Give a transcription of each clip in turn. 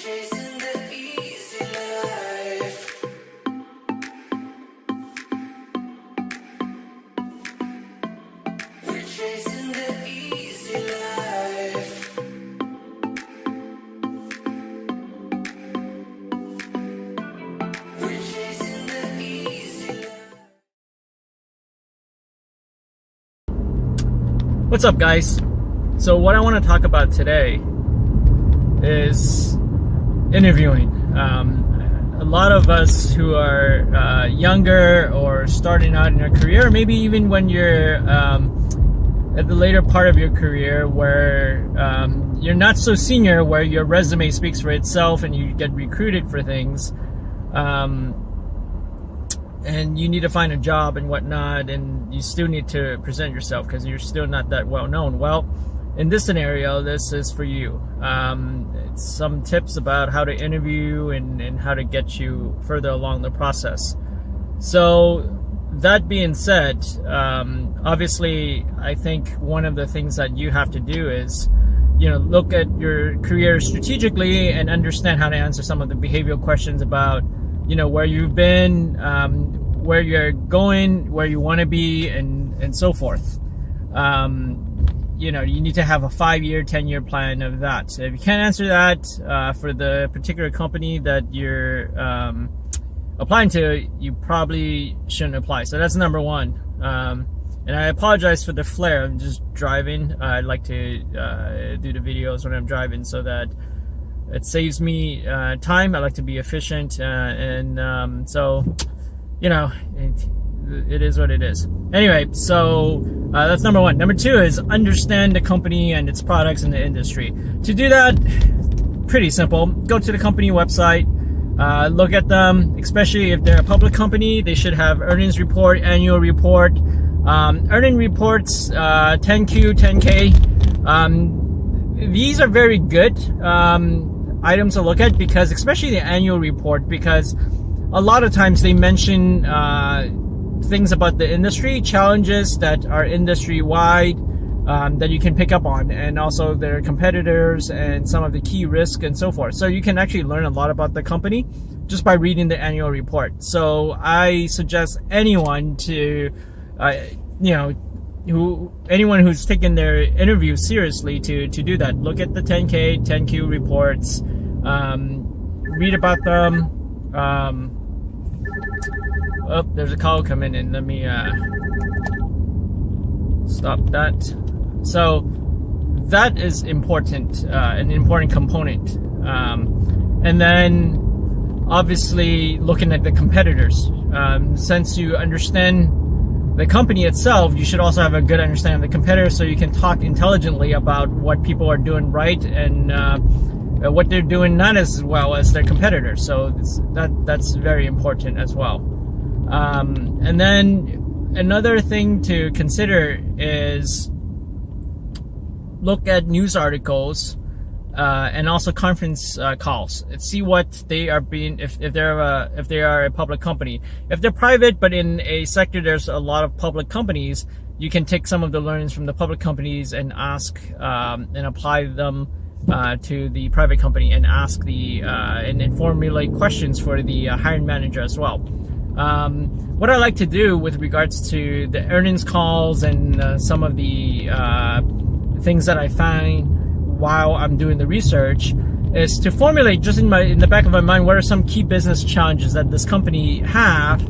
chasing the easy life. We're chasing the easy life. We're chasing the easy life. What's up, guys? So what I want to talk about today is interviewing. A lot of us who are younger or starting out in your career, or maybe even when you're at the later part of your career where you're not so senior, where your resume speaks for itself and you get recruited for things, and you need to find a job and whatnot, and you still need to present yourself because you're still not that well known. Well, in this scenario, this is for you. It's some tips about how to interview and how to get you further along the process. So that being said, obviously, I think one of the things that you have to do is, look at your career strategically and understand how to answer some of the behavioral questions about, where you've been, where you're going, where you want to be, and so forth. You need to have a 5-year, 10-year plan of that. So if you can't answer that for the particular company that you're applying to, you probably shouldn't apply. So that's number one. And I apologize for the flare. I'm just driving. I like to do the videos when I'm driving so that it saves me time. I like to be efficient, so it is what it is. Anyway, so that's number one. Number two is understand the company and its products in the industry. To do that, pretty simple. Go to the company website, look at them, especially if they're a public company. They should have earnings report, annual report, earning reports, 10Q, 10K. These are very good items to look at, because especially the annual report, because a lot of times they mention things about the industry, challenges that are industry-wide that you can pick up on, and also their competitors and some of the key risks and so forth. So you can actually learn a lot about the company just by reading the annual report. So I suggest anyone to, anyone who's taken their interview seriously to do that. Look at the 10K, 10Q reports, read about them. Oh, there's a call coming in. Let me stop that. So that is important, an important component. And then obviously looking at the competitors. Since you understand the company itself, you should also have a good understanding of the competitors, so you can talk intelligently about what people are doing right and what they're doing not as well as their competitors. So that's very important as well. And then another thing to consider is look at news articles and also conference calls. See what they are being, if they are a public company. If they're private but in a sector there's a lot of public companies, you can take some of the learnings from the public companies and ask and apply them to the private company, and ask and formulate questions for the hiring manager as well. What I like to do with regards to the earnings calls and some of the things that I find while I'm doing the research is to formulate just in the back of my mind what are some key business challenges that this company have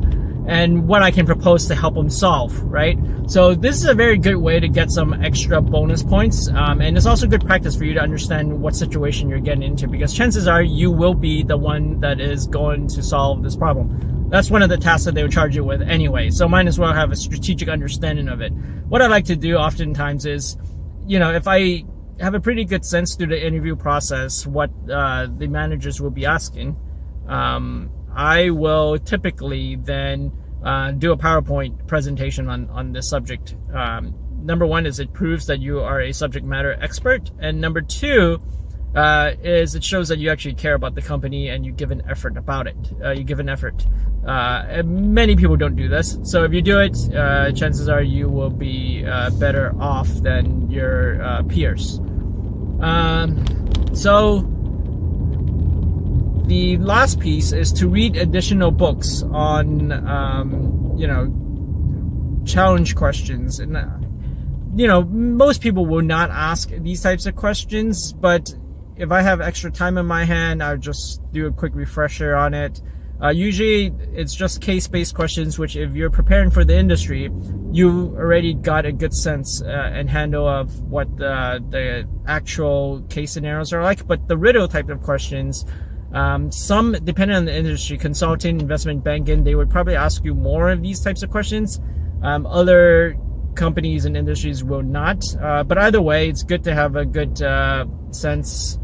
and what I can propose to help them solve, right? So this is a very good way to get some extra bonus points, and it's also good practice for you to understand what situation you're getting into, because chances are you will be the one that is going to solve this problem. That's one of the tasks that they would charge you with anyway, so might as well have a strategic understanding of it. What I like to do oftentimes is, if I have a pretty good sense through the interview process what the managers will be asking, I will typically then do a PowerPoint presentation on this subject. Number one is it proves that you are a subject matter expert, and number two is it shows that you actually care about the company and you give an effort about it. You give an effort. Many people don't do this, so if you do it, chances are you will be better off than your peers. So the last piece is to read additional books on, challenge questions. And, most people will not ask these types of questions, but if I have extra time in my hand, I'll just do a quick refresher on it. Usually it's just case-based questions, which if you're preparing for the industry, you already got a good sense and handle of what the actual case scenarios are like. But the riddle type of questions, some, depending on the industry, consulting, investment banking, they would probably ask you more of these types of questions. Other companies and industries will not. But either way, it's good to have a good sense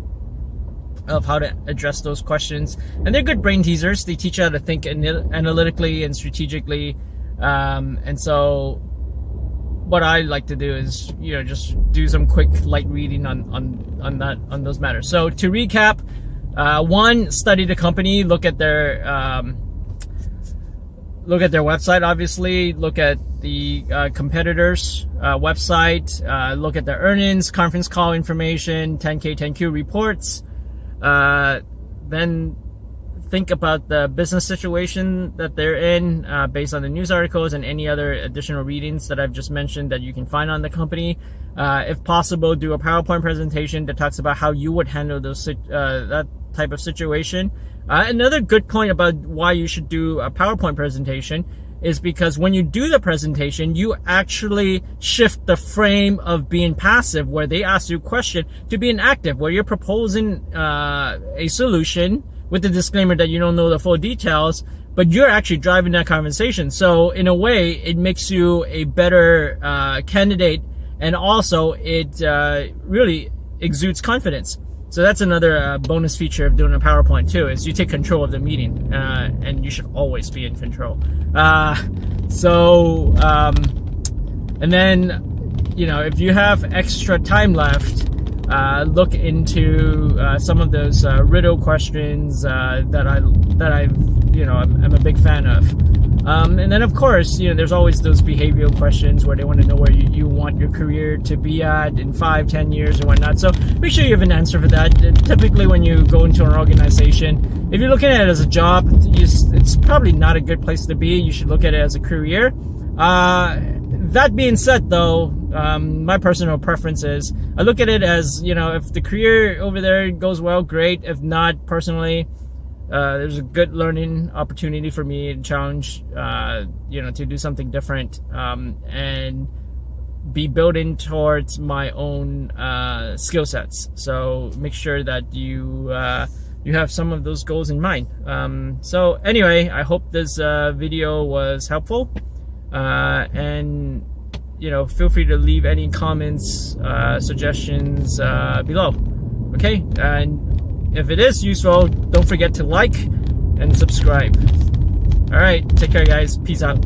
of how to address those questions. And they're good brain teasers. They teach you how to think analytically and strategically. And so what I like to do is, just do some quick light reading on those matters. So to recap, one, study the company, look at their website, obviously, look at the competitors' website, look at their earnings, conference call information, 10K, 10Q reports. Then think about the business situation that they're in, based on the news articles and any other additional readings that I've just mentioned that you can find on the company. If possible, do a PowerPoint presentation that talks about how you would handle that type of situation. Another good point about why you should do a PowerPoint presentation is because when you do the presentation, you actually shift the frame of being passive, where they ask you a question, to being active, where you're proposing a solution with the disclaimer that you don't know the full details, but you're actually driving that conversation. So in a way, it makes you a better candidate, and also it really exudes confidence. So that's another bonus feature of doing a PowerPoint too, is you take control of the meeting, and you should always be in control. And then, if you have extra time left, look into some of those riddle questions that I'm a big fan of. And then, of course, there's always those behavioral questions where they want to know where you want your career to be at in 5-10 years or whatnot. So make sure you have an answer for that. Typically, when you go into an organization, if you're looking at it as a job, it's probably not a good place to be. You should look at it as a career. That being said, though, my personal preference is I look at it as, if the career over there goes well, great. If not, personally, there's a good learning opportunity for me and challenge, to do something different, and be building towards my own skill sets. So make sure that you have some of those goals in mind. So anyway, I hope this video was helpful, and feel free to leave any comments, suggestions below. Okay, and if it is useful, don't forget to like and subscribe. All right, take care, guys. Peace out.